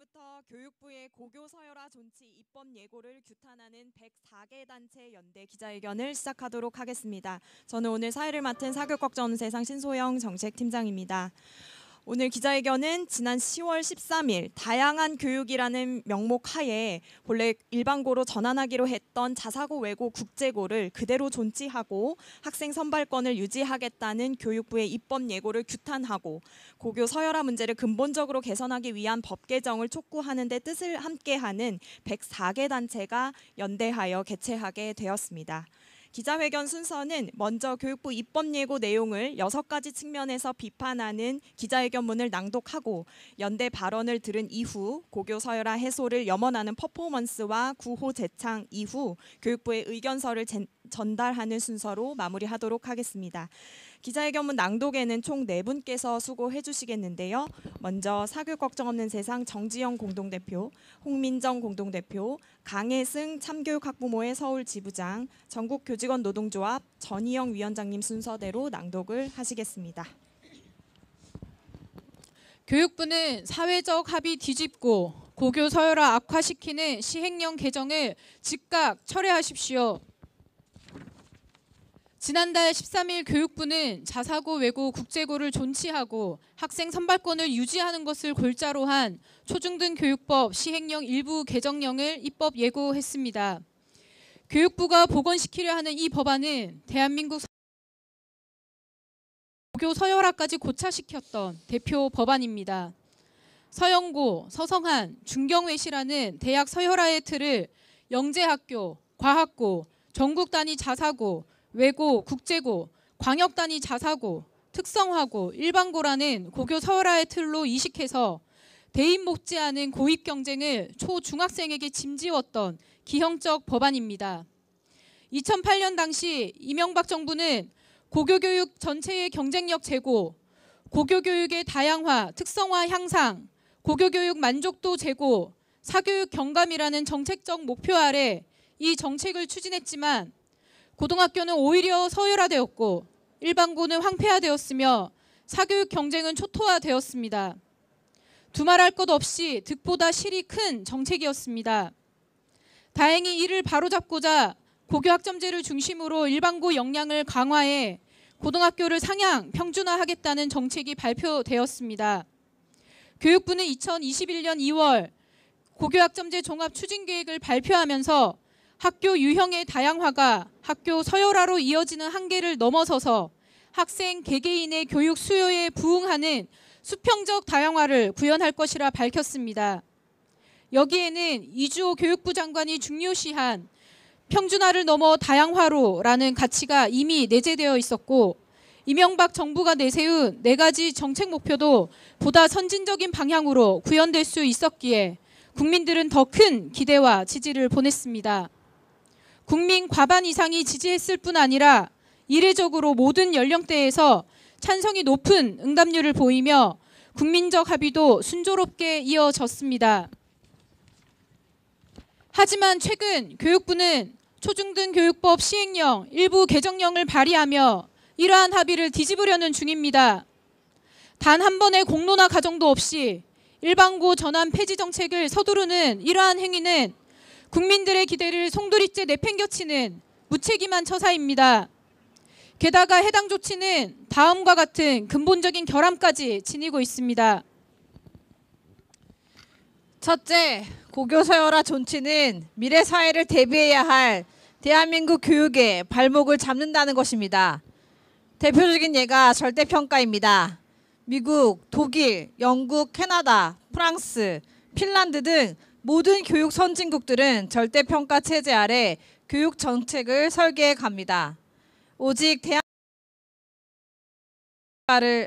오늘부터 교육부의 고교 서열화 존치 입법 예고를 규탄하는 104개 단체 연대 기자회견을 시작하도록 하겠습니다. 저는 오늘 사회를 맡은 사교걱정세상 신소영 정책팀장입니다. 오늘 기자회견은 지난 10월 13일 다양한 교육이라는 명목 하에 본래 일반고로 전환하기로 했던 자사고 외고 국제고를 그대로 존치하고 학생 선발권을 유지하겠다는 교육부의 입법 예고를 규탄하고 고교 서열화 문제를 근본적으로 개선하기 위한 법 개정을 촉구하는 데 뜻을 함께하는 104개 단체가 연대하여 개최하게 되었습니다. 기자회견 순서는 먼저 교육부 입법 예고 내용을 6가지 측면에서 비판하는 기자회견문을 낭독하고 연대 발언을 들은 이후 고교 서열화 해소를 염원하는 퍼포먼스와 구호 제창 이후 교육부의 의견서를 전달하는 순서로 마무리하도록 하겠습니다. 기자회견문 낭독에는 총 4분께서 수고해 주시겠는데요. 먼저 사교걱정 없는 세상 정지영 공동대표, 홍민정 공동대표, 강혜승 참교육학부모회 서울지부장, 전국교직원 노동조합 전희영 위원장님 순서대로 낭독을 하시겠습니다. 교육부는 사회적 합의 뒤집고 고교 서열화 악화시키는 시행령 개정을 즉각 철회하십시오. 지난달 13일 교육부는 자사고 외고 국제고를 존치하고 학생 선발권을 유지하는 것을 골자로 한 초중등교육법 시행령 일부 개정령을 입법 예고했습니다. 교육부가 복원시키려 하는 이 법안은 대한민국 고교 서열화까지 고착시켰던 대표 법안입니다. 서영고, 서성한, 중경외시라는 대학 서열화의 틀을 영재학교, 과학고, 전국 단위 자사고, 외고, 국제고, 광역 단위 자사고, 특성화고, 일반고라는 고교 서열화의 틀로 이식해서 대입 못지않은 고입 경쟁을 초중학생에게 짐지웠던 기형적 법안입니다. 2008년 당시 이명박 정부는 고교교육 전체의 경쟁력 제고, 고교교육의 다양화, 특성화 향상, 고교교육 만족도 제고, 사교육 경감이라는 정책적 목표 아래 이 정책을 추진했지만 고등학교는 오히려 서열화되었고 일반고는 황폐화되었으며 사교육 경쟁은 초토화되었습니다. 두말할 것 없이 득보다 실이 큰 정책이었습니다. 다행히 이를 바로잡고자 고교학점제를 중심으로 일반고 역량을 강화해 고등학교를 상향 평준화하겠다는 정책이 발표되었습니다. 교육부는 2021년 2월 고교학점제 종합추진계획을 발표하면서 학교 유형의 다양화가 학교 서열화로 이어지는 한계를 넘어서서 학생 개개인의 교육 수요에 부응하는 수평적 다양화를 구현할 것이라 밝혔습니다. 여기에는 이주호 교육부 장관이 중요시한 평준화를 넘어 다양화로라는 가치가 이미 내재되어 있었고 이명박 정부가 내세운 4가지 정책 목표도 보다 선진적인 방향으로 구현될 수 있었기에 국민들은 더 큰 기대와 지지를 보냈습니다. 국민 과반 이상이 지지했을 뿐 아니라 이례적으로 모든 연령대에서 찬성이 높은 응답률을 보이며 국민적 합의도 순조롭게 이어졌습니다. 하지만 최근 교육부는 초중등교육법 시행령 일부 개정령을 발의하며 이러한 합의를 뒤집으려는 중입니다. 단 한 번의 공론화 과정도 없이 일반고 전환 폐지 정책을 서두르는 이러한 행위는 국민들의 기대를 송두리째 내팽겨치는 무책임한 처사입니다. 게다가 해당 조치는 다음과 같은 근본적인 결함까지 지니고 있습니다. 첫째, 고교 서열화 존치는 미래 사회를 대비해야 할 대한민국 교육의 발목을 잡는다는 것입니다. 대표적인 예가 절대평가입니다. 미국, 독일, 영국, 캐나다, 프랑스, 핀란드 등 모든 교육 선진국들은 절대평가 체제 아래 교육 정책을 설계해 갑니다. 오직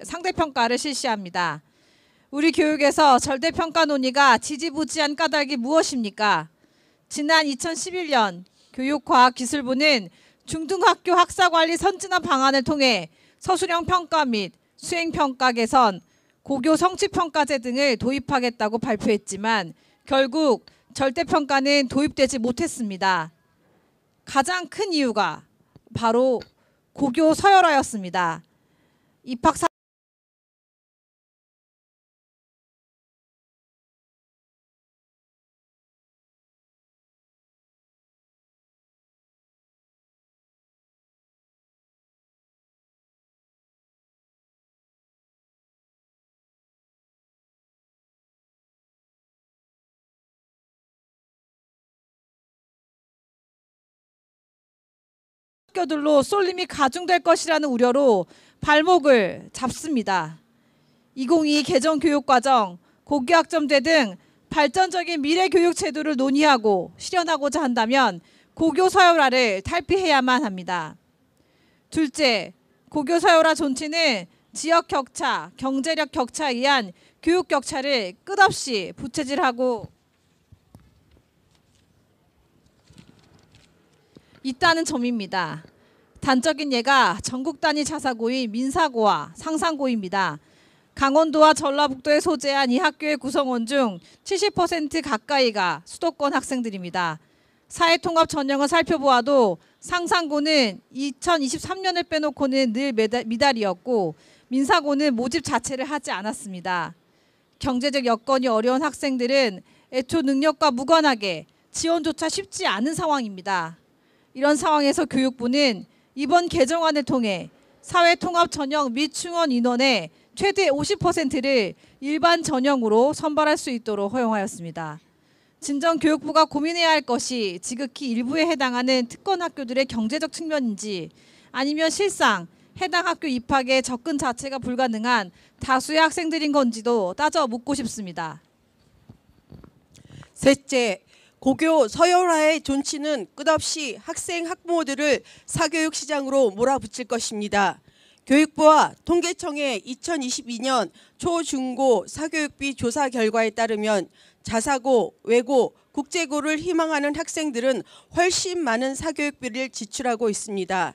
상대평가를 실시합니다. 우리 교육에서 절대평가 논의가 지지부진한 까닭이 무엇입니까? 지난 2011년 교육과학기술부는 중등학교 학사관리 선진화 방안을 통해 서술형 평가 및 수행평가 개선, 고교 성취평가제 등을 도입하겠다고 발표했지만 결국 절대평가는 도입되지 못했습니다. 가장 큰 이유가 바로 고교 서열화였습니다. 입학 학교들로 쏠림이 가중될 것이라는 우려로 발목을 잡습니다. 2022 개정 교육과정, 고교학점제 등 발전적인 미래 교육 제도를 논의하고 실현하고자 한다면 고교 서열화를 탈피해야만 합니다. 둘째, 고교 서열화 존치는 지역 격차, 경제력 격차에 의한 교육 격차를 끝없이 부채질하고 있다는 점입니다. 단적인 예가 전국 단위 자사고인 민사고와 상산고입니다. 강원도와 전라북도에 소재한 이 학교의 구성원 중 70% 가까이가 수도권 학생들입니다. 사회통합 전형을 살펴보아도 상산고는 2023년을 빼놓고는 늘 미달이었고 민사고는 모집 자체를 하지 않았습니다. 경제적 여건이 어려운 학생들은 애초 능력과 무관하게 지원조차 쉽지 않은 상황입니다. 이런 상황에서 교육부는 이번 개정안을 통해 사회통합 전형 및 충원 인원의 최대 50%를 일반 전형으로 선발할 수 있도록 허용하였습니다. 진정 교육부가 고민해야 할 것이 지극히 일부에 해당하는 특권 학교들의 경제적 측면인지 아니면 실상 해당 학교 입학에 접근 자체가 불가능한 다수의 학생들인 건지도 따져 묻고 싶습니다. 셋째, 고교 서열화의 존치는 끝없이 학생 학부모들을 사교육 시장으로 몰아붙일 것입니다. 교육부와 통계청의 2022년 초중고 사교육비 조사 결과에 따르면 자사고, 외고, 국제고를 희망하는 학생들은 훨씬 많은 사교육비를 지출하고 있습니다.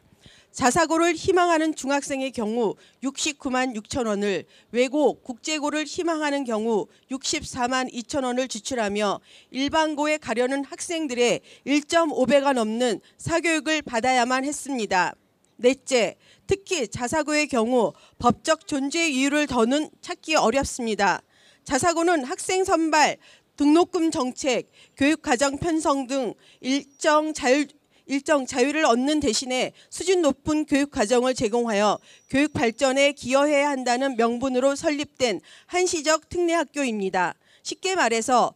자사고를 희망하는 중학생의 경우 69만 6천 원을, 외고, 국제고를 희망하는 경우 64만 2천 원을 지출하며 일반고에 가려는 학생들의 1.5배가 넘는 사교육을 받아야만 했습니다. 넷째, 특히 자사고의 경우 법적 존재 이유를 더는 찾기 어렵습니다. 자사고는 학생 선발, 등록금 정책, 교육과정 편성 등 일정 자유를 얻는 대신에 수준 높은 교육과정을 제공하여 교육 발전에 기여해야 한다는 명분으로 설립된 한시적 특례학교입니다. 쉽게 말해서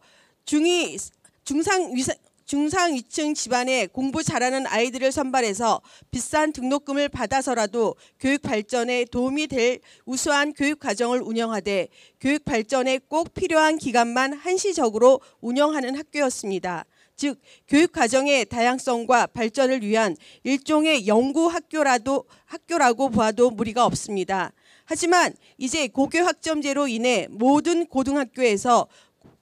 중상위층 집안에 공부 잘하는 아이들을 선발해서 비싼 등록금을 받아서라도 교육 발전에 도움이 될 우수한 교육과정을 운영하되 교육 발전에 꼭 필요한 기간만 한시적으로 운영하는 학교였습니다. 즉 교육과정의 다양성과 발전을 위한 일종의 연구학교라고 보아도 무리가 없습니다. 하지만 이제 고교학점제로 인해 모든 고등학교에서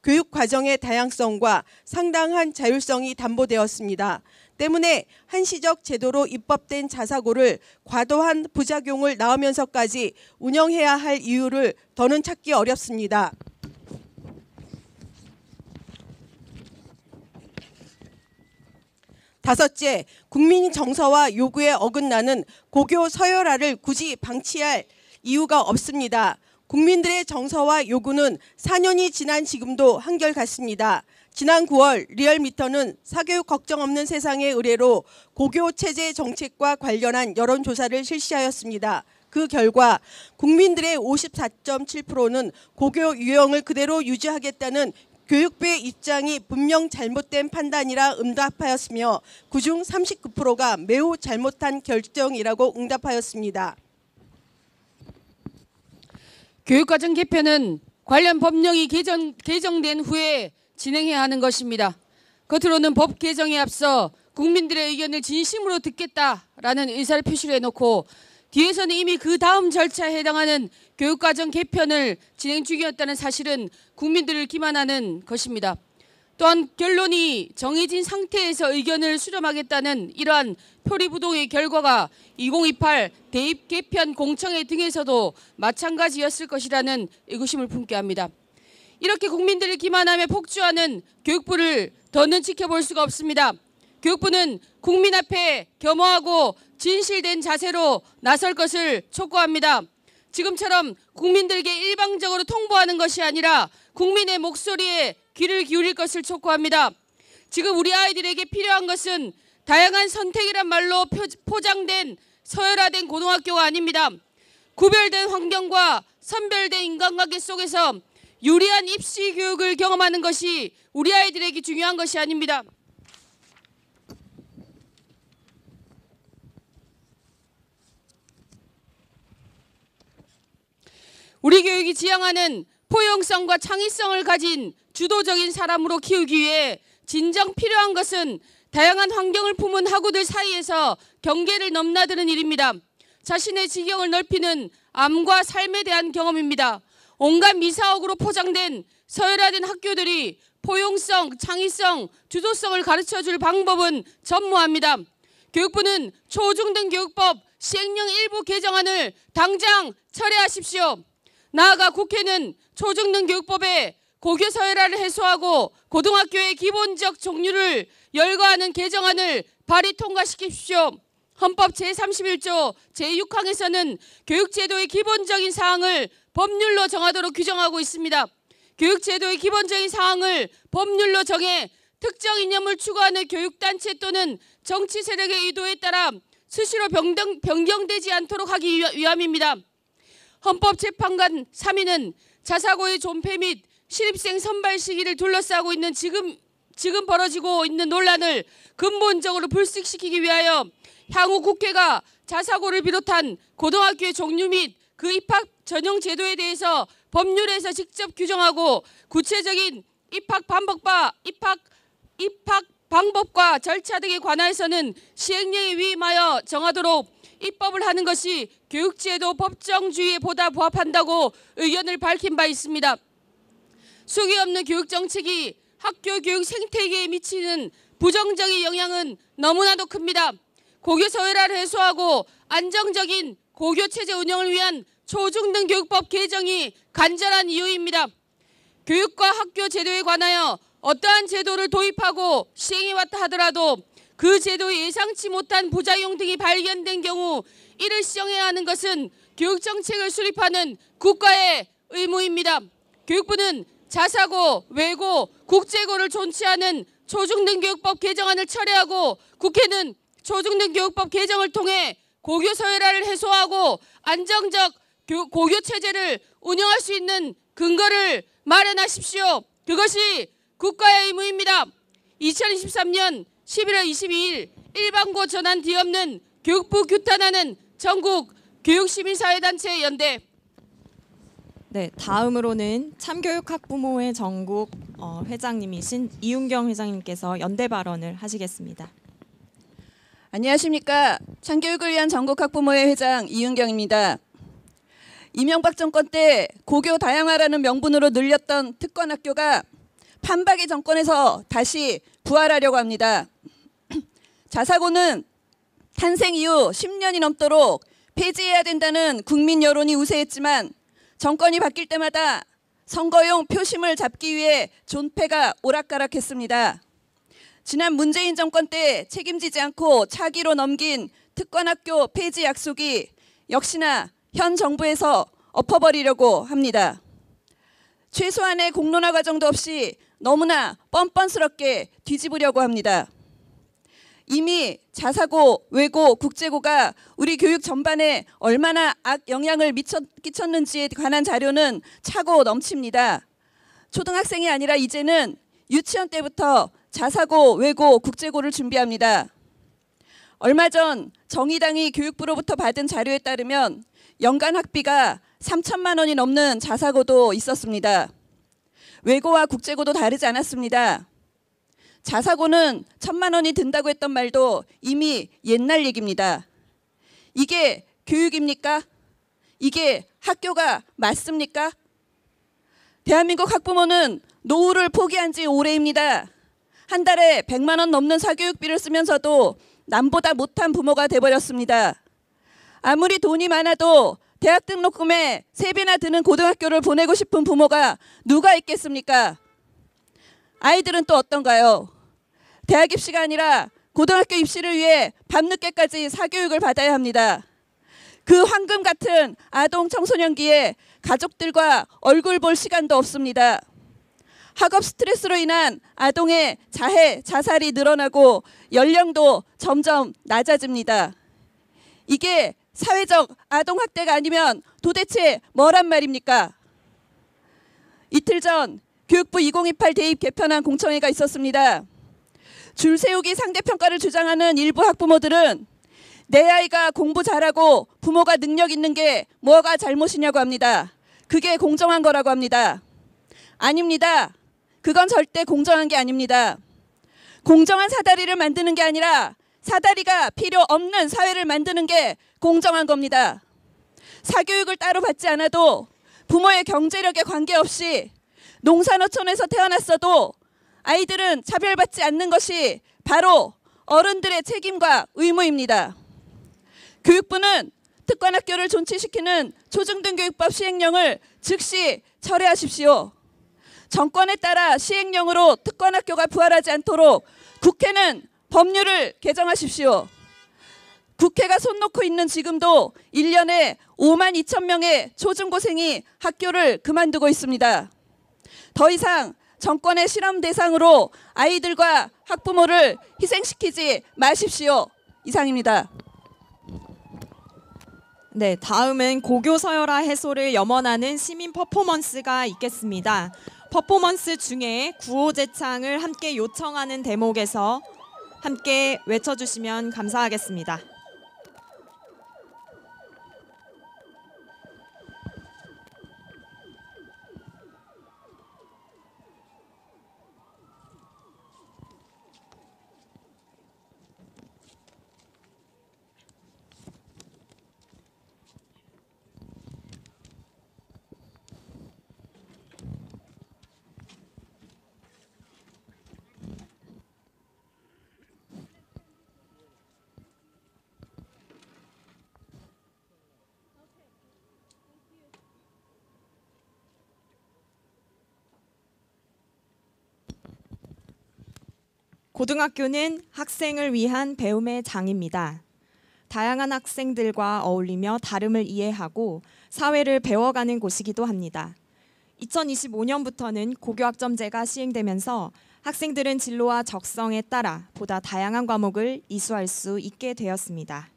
교육과정의 다양성과 상당한 자율성이 담보되었습니다. 때문에 한시적 제도로 입법된 자사고를 과도한 부작용을 낳으면서까지 운영해야 할 이유를 더는 찾기 어렵습니다. 다섯째, 국민 정서와 요구에 어긋나는 고교 서열화를 굳이 방치할 이유가 없습니다. 국민들의 정서와 요구는 4년이 지난 지금도 한결같습니다. 지난 9월 리얼미터는 사교육 걱정 없는 세상의 의뢰로 고교 체제 정책과 관련한 여론조사를 실시하였습니다. 그 결과 국민들의 54.7%는 고교 유형을 그대로 유지하겠다는 교육부의 입장이 분명 잘못된 판단이라 응답하였으며 그중 39%가 매우 잘못한 결정이라고 응답하였습니다. 교육과정 개편은 관련 법령이 개정된 후에 진행해야 하는 것입니다. 겉으로는 법 개정에 앞서 국민들의 의견을 진심으로 듣겠다라는 의사를 표시를 해놓고 뒤에서는 이미 그 다음 절차에 해당하는 교육과정 개편을 진행 중이었다는 사실은 국민들을 기만하는 것입니다. 또한 결론이 정해진 상태에서 의견을 수렴하겠다는 이러한 표리부동의 결과가 2028 대입 개편 공청회 등에서도 마찬가지였을 것이라는 의구심을 품게 합니다. 이렇게 국민들을 기만하며 폭주하는 교육부를 더는 지켜볼 수가 없습니다. 교육부는 국민 앞에 겸허하고 진실된 자세로 나설 것을 촉구합니다. 지금처럼 국민들에게 일방적으로 통보하는 것이 아니라 국민의 목소리에 귀를 기울일 것을 촉구합니다. 지금 우리 아이들에게 필요한 것은 다양한 선택이란 말로 포장된 서열화된 고등학교가 아닙니다. 구별된 환경과 선별된 인간관계 속에서 유리한 입시 교육을 경험하는 것이 우리 아이들에게 중요한 것이 아닙니다. 우리 교육이 지향하는 포용성과 창의성을 가진 주도적인 사람으로 키우기 위해 진정 필요한 것은 다양한 환경을 품은 학우들 사이에서 경계를 넘나드는 일입니다. 자신의 지경을 넓히는 암과 삶에 대한 경험입니다. 온갖 미사옥으로 포장된 서열화된 학교들이 포용성, 창의성, 주도성을 가르쳐줄 방법은 전무합니다. 교육부는 초중등 교육법 시행령 일부 개정안을 당장 철회하십시오. 나아가 국회는 초중등 교육법에 고교 서열화를 해소하고 고등학교의 기본적 종류를 열거하는 개정안을 발의 통과시키십시오. 헌법 제31조 제6항에서는 교육제도의 기본적인 사항을 법률로 정하도록 규정하고 있습니다. 교육제도의 기본적인 사항을 법률로 정해 특정 이념을 추구하는 교육단체 또는 정치 세력의 의도에 따라 수시로 변경되지 않도록 하기 위함입니다. 헌법재판관 3위는 자사고의 존폐 및 신입생 선발 시기를 둘러싸고 있는 지금 벌어지고 있는 논란을 근본적으로 불식시키기 위하여 향후 국회가 자사고를 비롯한 고등학교의 종류 및 그 입학 전형 제도에 대해서 법률에서 직접 규정하고 구체적인 입학 방법과 절차 등에 관하여서는 시행령에 위임하여 정하도록 입법을 하는 것이 교육제도 법정주의에 보다 부합한다고 의견을 밝힌 바 있습니다. 수기 없는 교육정책이 학교 교육 생태계에 미치는 부정적인 영향은 너무나도 큽니다. 고교 서열화를 해소하고 안정적인 고교체제 운영을 위한 초중등 교육법 개정이 간절한 이유입니다. 교육과 학교 제도에 관하여 어떠한 제도를 도입하고 시행해왔다 하더라도 그 제도에 예상치 못한 부작용 등이 발견된 경우 이를 시정해야 하는 것은 교육정책을 수립하는 국가의 의무입니다. 교육부는 자사고, 외고, 국제고를 존치하는 초중등교육법 개정안을 철회하고 국회는 초중등교육법 개정을 통해 고교 서열화를 해소하고 안정적 고교체제를 운영할 수 있는 근거를 마련하십시오. 그것이 국가의 의무입니다. 2023년 11월 22일 일반고 전환 뒤없는 교육부 규탄하는 전국 교육시민사회단체 연대. 네, 다음으로는 참교육학부모회 전국 회장님이신 이윤경 회장님께서 연대 발언을 하시겠습니다. 안녕하십니까. 참교육을 위한 전국학부모회 회장 이윤경입니다. 이명박 정권 때 고교 다양화라는 명분으로 늘렸던 특권학교가 판박이 정권에서 다시 부활하려고 합니다. 자사고는 탄생 이후 10년이 넘도록 폐지해야 된다는 국민 여론이 우세했지만 정권이 바뀔 때마다 선거용 표심을 잡기 위해 존폐가 오락가락했습니다. 지난 문재인 정권 때 책임지지 않고 차기로 넘긴 특권학교 폐지 약속이 역시나 현 정부에서 엎어버리려고 합니다. 최소한의 공론화 과정도 없이 너무나 뻔뻔스럽게 뒤집으려고 합니다. 이미 자사고, 외고, 국제고가 우리 교육 전반에 얼마나 악영향을 끼쳤는지에 관한 자료는 차고 넘칩니다. 초등학생이 아니라 이제는 유치원 때부터 자사고, 외고, 국제고를 준비합니다. 얼마 전 정의당이 교육부로부터 받은 자료에 따르면 연간 학비가 3천만 원이 넘는 자사고도 있었습니다. 외고와 국제고도 다르지 않았습니다. 자사고는 1,000만 원이 든다고 했던 말도 이미 옛날 얘기입니다. 이게 교육입니까? 이게 학교가 맞습니까? 대한민국 학부모는 노후를 포기한 지 오래입니다. 한 달에 100만 원 넘는 사교육비를 쓰면서도 남보다 못한 부모가 돼버렸습니다. 아무리 돈이 많아도 대학 등록금에 3배나 드는 고등학교를 보내고 싶은 부모가 누가 있겠습니까? 아이들은 또 어떤가요? 대학 입시가 아니라 고등학교 입시를 위해 밤늦게까지 사교육을 받아야 합니다. 그 황금 같은 아동 청소년기에 가족들과 얼굴 볼 시간도 없습니다. 학업 스트레스로 인한 아동의 자해, 자살이 늘어나고 연령도 점점 낮아집니다. 이게 사회적 아동학대가 아니면 도대체 뭐란 말입니까? 이틀 전 교육부 2028 대입 개편안 공청회가 있었습니다. 줄 세우기 상대평가를 주장하는 일부 학부모들은 내 아이가 공부 잘하고 부모가 능력 있는 게 뭐가 잘못이냐고 합니다. 그게 공정한 거라고 합니다. 아닙니다. 그건 절대 공정한 게 아닙니다. 공정한 사다리를 만드는 게 아니라 사다리가 필요 없는 사회를 만드는 게 공정한 겁니다. 사교육을 따로 받지 않아도 부모의 경제력에 관계없이 농산어촌에서 태어났어도 아이들은 차별받지 않는 것이 바로 어른들의 책임과 의무입니다. 교육부는 특권학교를 존치시키는 초중등교육법 시행령을 즉시 철회하십시오. 정권에 따라 시행령으로 특권학교가 부활하지 않도록 국회는 법률을 개정하십시오. 국회가 손 놓고 있는 지금도 1년에 5만 2천 명의 초중고생이 학교를 그만두고 있습니다. 더 이상 정권의 실험 대상으로 아이들과 학부모를 희생시키지 마십시오. 이상입니다. 네, 다음은 고교 서열화 해소를 염원하는 시민 퍼포먼스가 있겠습니다. 퍼포먼스 중에 구호제창을 함께 요청하는 대목에서 함께 외쳐주시면 감사하겠습니다. 고등학교는 학생을 위한 배움의 장입니다. 다양한 학생들과 어울리며 다름을 이해하고 사회를 배워가는 곳이기도 합니다. 2025년부터는 고교학점제가 시행되면서 학생들은 진로와 적성에 따라 보다 다양한 과목을 이수할 수 있게 되었습니다.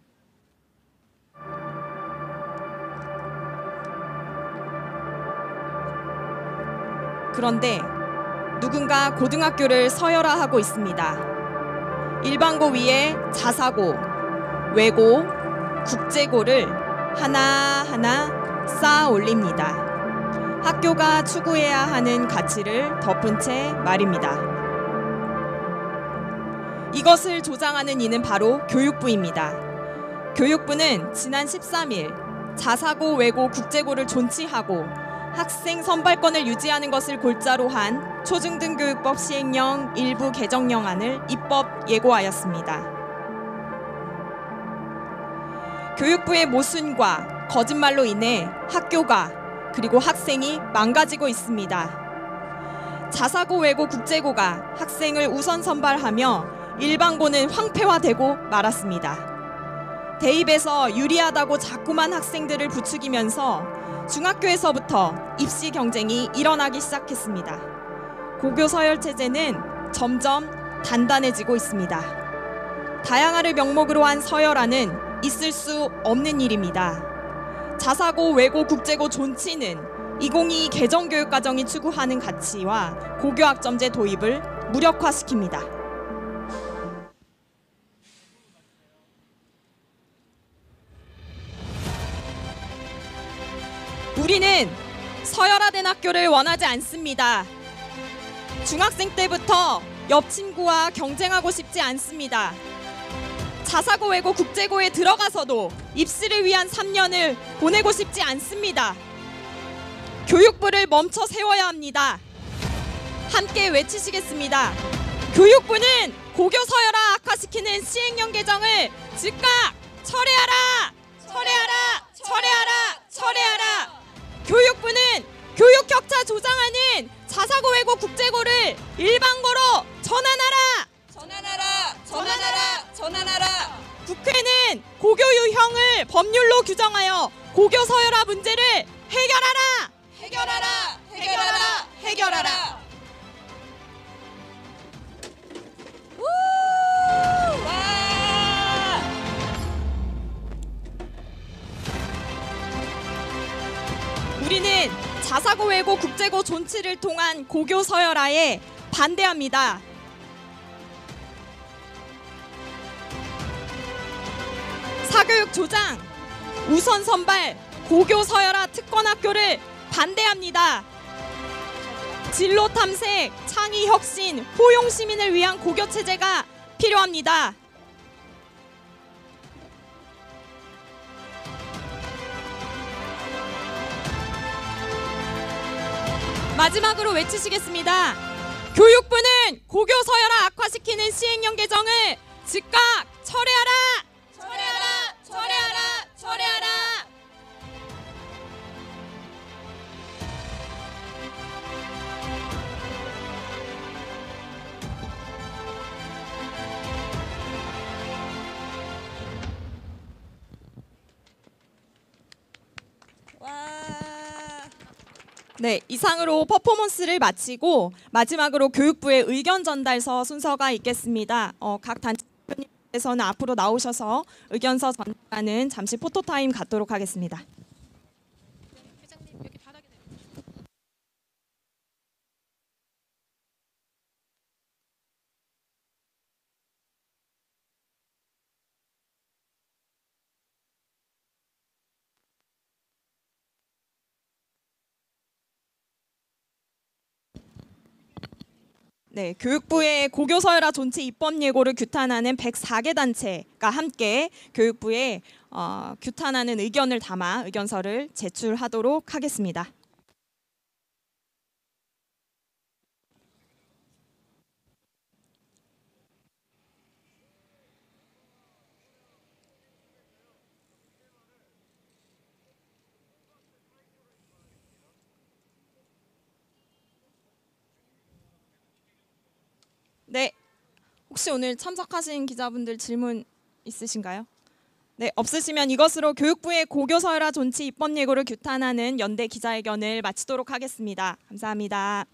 그런데 누군가 고등학교를 서열화하고 있습니다. 일반고 위에 자사고, 외고, 국제고를 하나하나 쌓아 올립니다. 학교가 추구해야 하는 가치를 덮은 채 말입니다. 이것을 조장하는 이는 바로 교육부입니다. 교육부는 지난 13일 자사고, 외고, 국제고를 존치하고 학생 선발권을 유지하는 것을 골자로 한 초중등교육법 시행령 일부 개정령안을 입법 예고하였습니다. 교육부의 모순과 거짓말로 인해 학교가 그리고 학생이 망가지고 있습니다. 자사고, 외고, 국제고가 학생을 우선 선발하며 일반고는 황폐화되고 말았습니다. 대입에서 유리하다고 자꾸만 학생들을 부추기면서 중학교에서부터 입시 경쟁이 일어나기 시작했습니다. 고교 서열 체제는 점점 단단해지고 있습니다. 다양화를 명목으로 한 서열화는 있을 수 없는 일입니다. 자사고, 외고, 국제고 존치는 2022 개정교육과정이 추구하는 가치와 고교학점제 도입을 무력화시킵니다. 우리는 서열화된 학교를 원하지 않습니다. 중학생 때부터 옆 친구와 경쟁하고 싶지 않습니다. 자사고, 외고, 국제고에 들어가서도 입시를 위한 3년을 보내고 싶지 않습니다. 교육부를 멈춰 세워야 합니다. 함께 외치시겠습니다. 교육부는 고교 서열화 악화시키는 시행령 개정을 즉각 철회하라! 철회하라! 철회하라! 철회하라! 교육부는 교육 격차 조장하는 자사고, 외고, 국제고를 일반고로 전환하라! 전환하라! 전환하라! 전환하라! 국회는 고교 유형을 법률로 규정하여 고교 서열화 문제를 해결하라! 해결하라! 해결하라! 해결하라! 우리는 자사고, 외고, 국제고 존치를 통한 고교 서열화에 반대합니다. 사교육 조장, 우선 선발, 고교 서열화 특권학교를 반대합니다. 진로 탐색, 창의 혁신, 포용 시민을 위한 고교 체제가 필요합니다. 마지막으로 외치시겠습니다. 교육부는 고교 서열화 악화시키는 시행령 개정을 즉각 철회하라! 철회하라! 철회하라! 철회하라! 네, 이상으로 퍼포먼스를 마치고 마지막으로 교육부의 의견 전달서 순서가 있겠습니다. 각 단체 대표님께서는 앞으로 나오셔서 의견서 전달하는 잠시 포토타임 갖도록 하겠습니다. 네, 교육부의 고교 서열화 존치 입법 예고를 규탄하는 104개 단체가 함께 교육부에 규탄하는 의견을 담아 의견서를 제출하도록 하겠습니다. 네, 혹시 오늘 참석하신 기자분들 질문 있으신가요? 네, 없으시면 이것으로 교육부의 고교 서열화 존치 입법 예고를 규탄하는 연대 기자회견을 마치도록 하겠습니다. 감사합니다.